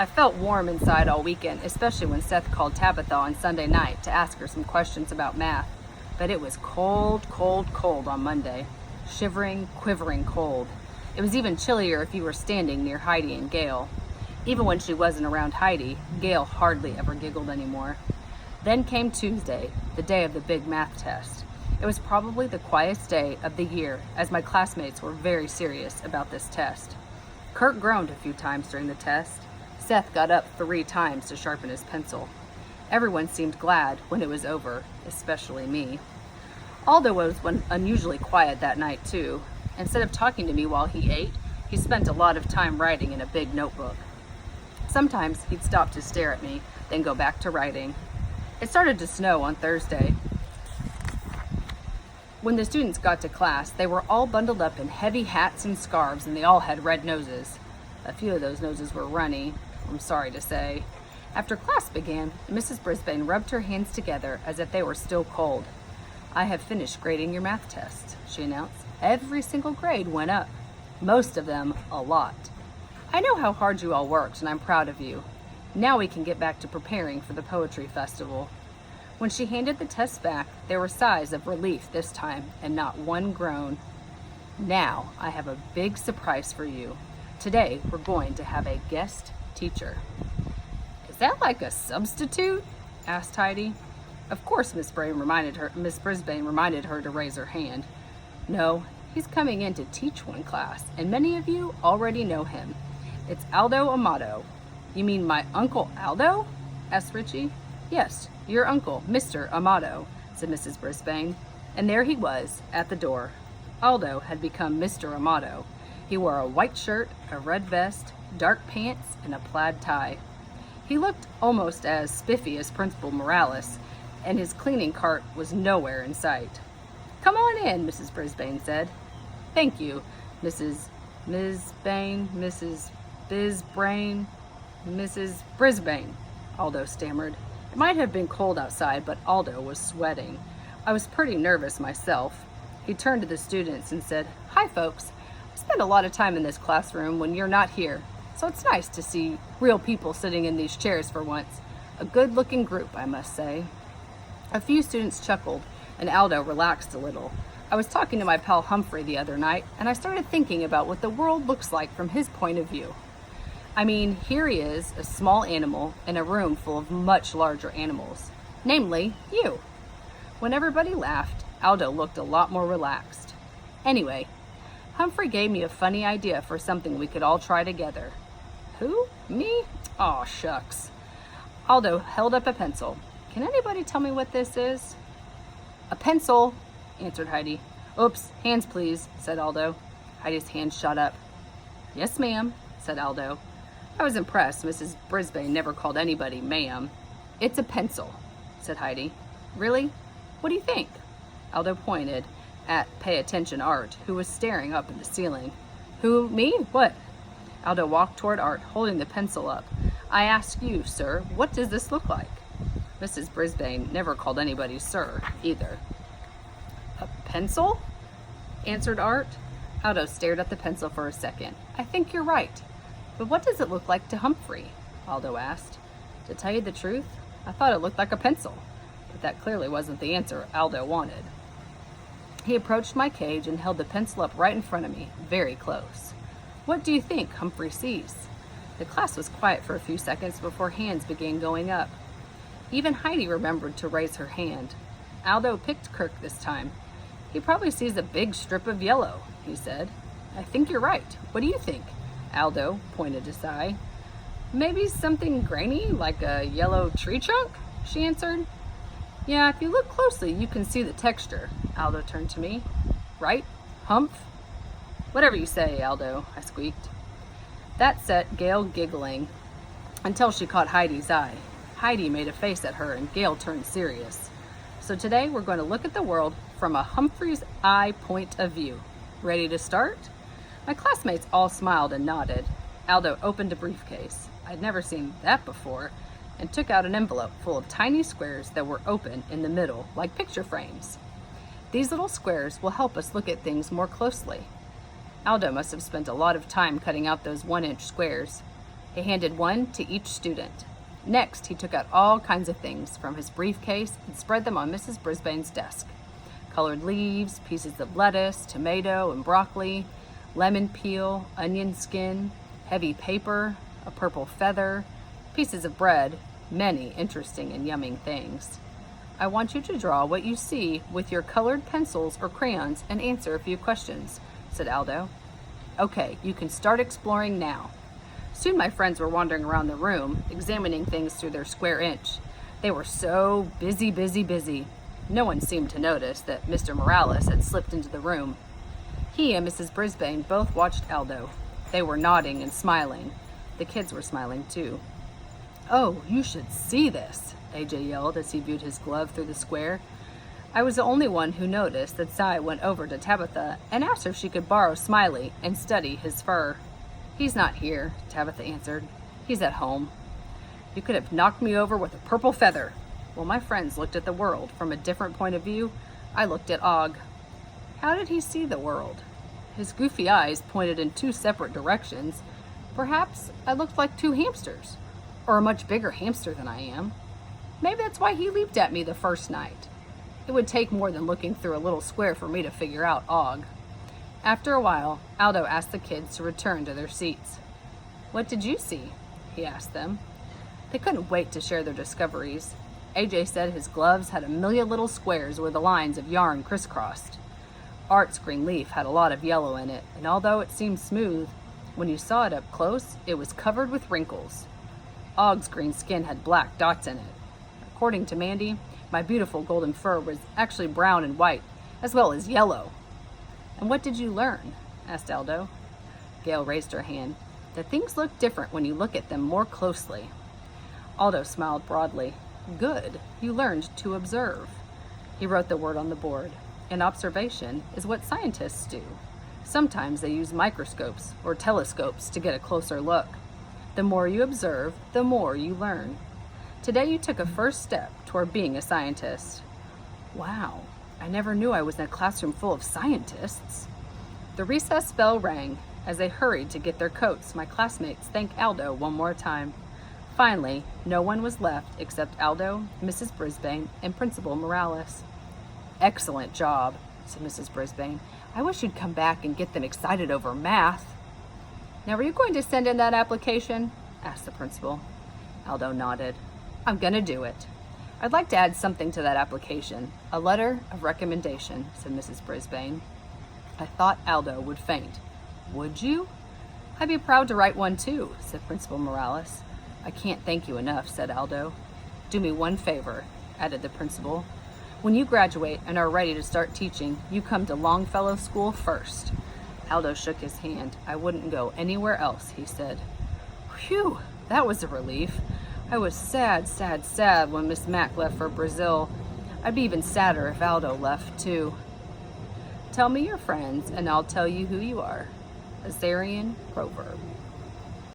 I felt warm inside all weekend, especially when Seth called Tabitha on Sunday night to ask her some questions about math. But it was cold, cold, cold on Monday. Shivering, quivering cold. It was even chillier if you were standing near Heidi and Gail. Even when she wasn't around Heidi, Gail hardly ever giggled anymore. Then came Tuesday, the day of the big math test. It was probably the quietest day of the year, as my classmates were very serious about this test. Kurt groaned a few times during the test. Seth got up 3 times to sharpen his pencil. Everyone seemed glad when it was over, especially me. Aldo was unusually quiet that night too. Instead of talking to me while he ate, he spent a lot of time writing in a big notebook. Sometimes he'd stop to stare at me, then go back to writing. It started to snow on Thursday. When the students got to class, they were all bundled up in heavy hats and scarves, and they all had red noses. A few of those noses were runny, I'm sorry to say. After class began, Mrs. Brisbane rubbed her hands together as if they were still cold. "I have finished grading your math test," she announced. "Every single grade went up. Most of them, a lot. I know how hard you all worked, and I'm proud of you. Now we can get back to preparing for the poetry festival." When she handed the test back, there were sighs of relief this time, and not one groan. "Now, I have a big surprise for you. Today, we're going to have a guest teacher." "Is that like a substitute?" asked Heidi. Of course, Miss Brisbane reminded her to raise her hand. "No, he's coming in to teach one class, and many of you already know him. It's Aldo Amato." "You mean my Uncle Aldo?" asked Richie. "Yes, your uncle, Mr. Amato," said Mrs. Brisbane. And there he was, at the door. Aldo had become Mr. Amato. He wore a white shirt, a red vest, dark pants, and a plaid tie. He looked almost as spiffy as Principal Morales, and his cleaning cart was nowhere in sight. "Come on in," Mrs. Brisbane said. "Thank you, Mrs. Brisbane," Aldo stammered. It might have been cold outside, but Aldo was sweating. I was pretty nervous myself. He turned to the students and said, "Hi, folks. I spend a lot of time in this classroom when you're not here, so it's nice to see real people sitting in these chairs for once. A good-looking group, I must say." A few students chuckled, and Aldo relaxed a little. I was talking to my pal Humphrey the other night, and I started thinking about what the world looks like from his point of view. I mean, here he is, a small animal, in a room full of much larger animals. Namely, you. When everybody laughed, Aldo looked a lot more relaxed. Anyway, Humphrey gave me a funny idea for something we could all try together. "Who? Me? Aw, shucks." Aldo held up a pencil. "Can anybody tell me what this is?" "A pencil," answered Heidi. "Oops, hands please," said Aldo. Heidi's hand shot up. "Yes, ma'am," said Aldo. I was impressed. Mrs. Brisbane never called anybody ma'am. "It's a pencil," said Heidi. "Really? What do you think?" Aldo pointed at Pay Attention Art, who was staring up at the ceiling. "Who, me? What?" Aldo walked toward Art, holding the pencil up. "I ask you, sir, what does this look like?" Mrs. Brisbane never called anybody sir, either. "A pencil?" answered Art. Aldo stared at the pencil for a second. "I think you're right. But what does it look like to Humphrey?" Aldo asked. To tell you the truth, I thought it looked like a pencil, but that clearly wasn't the answer Aldo wanted. He approached my cage and held the pencil up right in front of me, very close. "What do you think Humphrey sees?" The class was quiet for a few seconds before hands began going up. Even Heidi remembered to raise her hand. Aldo picked Kirk this time. "He probably sees a big strip of yellow," he said. "I think you're right. What do you think?" Aldo pointed to Cy. "Maybe something grainy, like a yellow tree trunk," she answered. "Yeah, if you look closely, you can see the texture." Aldo turned to me. "Right, Humph?" "Whatever you say, Aldo," I squeaked. That set Gail giggling until she caught Heidi's eye. Heidi made a face at her and Gail turned serious. So today we're going to look at the world from a Humphrey's eye point of view. Ready to start? My classmates all smiled and nodded. Aldo opened a briefcase. I'd never seen that before, and took out an envelope full of tiny squares that were open in the middle, like picture frames. These little squares will help us look at things more closely. Aldo must have spent a lot of time cutting out those 1-inch squares. He handed one to each student. Next, he took out all kinds of things from his briefcase and spread them on Mrs. Brisbane's desk. Colored leaves, pieces of lettuce, tomato and broccoli, lemon peel, onion skin, heavy paper, a purple feather, pieces of bread, many interesting and yumming things. I want you to draw what you see with your colored pencils or crayons and answer a few questions, said Aldo. Okay, you can start exploring now. Soon my friends were wandering around the room, examining things through their square inch. They were so busy. No one seemed to notice that Mr. Morales had slipped into the room. He and Mrs. Brisbane both watched Aldo. They were nodding and smiling. The kids were smiling too. Oh, you should see this, AJ yelled as he viewed his glove through the square. I was the only one who noticed that Cy went over to Tabitha and asked her if she could borrow Smiley and study his fur. He's not here, Tabitha answered. He's at home. You could have knocked me over with a purple feather. While my friends looked at the world from a different point of view, I looked at Og. How did he see the world? His goofy eyes pointed in two separate directions. Perhaps I looked like two hamsters, or a much bigger hamster than I am. Maybe that's why he leaped at me the first night. It would take more than looking through a little square for me to figure out Og. After a while, Aldo asked the kids to return to their seats. What did you see? He asked them. They couldn't wait to share their discoveries. AJ said his gloves had a million little squares where the lines of yarn crisscrossed. Art's green leaf had a lot of yellow in it, and although it seemed smooth, when you saw it up close, it was covered with wrinkles. Og's green skin had black dots in it. According to Mandy, my beautiful golden fur was actually brown and white, as well as yellow. And what did you learn? Asked Aldo. Gail raised her hand. That things look different when you look at them more closely. Aldo smiled broadly. Good. You learned to observe. He wrote the word on the board. An observation is what scientists do. Sometimes they use microscopes or telescopes to get a closer look. The more you observe, the more you learn. Today you took a first step toward being a scientist. Wow, I never knew I was in a classroom full of scientists. The recess bell rang. As they hurried to get their coats, my classmates thanked Aldo one more time. Finally, no one was left except Aldo, Mrs. Brisbane, and Principal Morales. Excellent job, said Mrs. Brisbane. I wish you'd come back and get them excited over math. Now, are you going to send in that application? Asked the principal. Aldo nodded. I'm going to do it. I'd like to add something to that application. A letter of recommendation, said Mrs. Brisbane. I thought Aldo would faint. Would you? I'd be proud to write one too, said Principal Morales. I can't thank you enough, said Aldo. Do me one favor, added the principal. When you graduate and are ready to start teaching, you come to Longfellow School first. Aldo shook his hand. I wouldn't go anywhere else, he said. Phew, that was a relief. I was sad when Miss Mack left for Brazil. I'd be even sadder if Aldo left too. Tell me your friends and I'll tell you who you are. Assyrian proverb.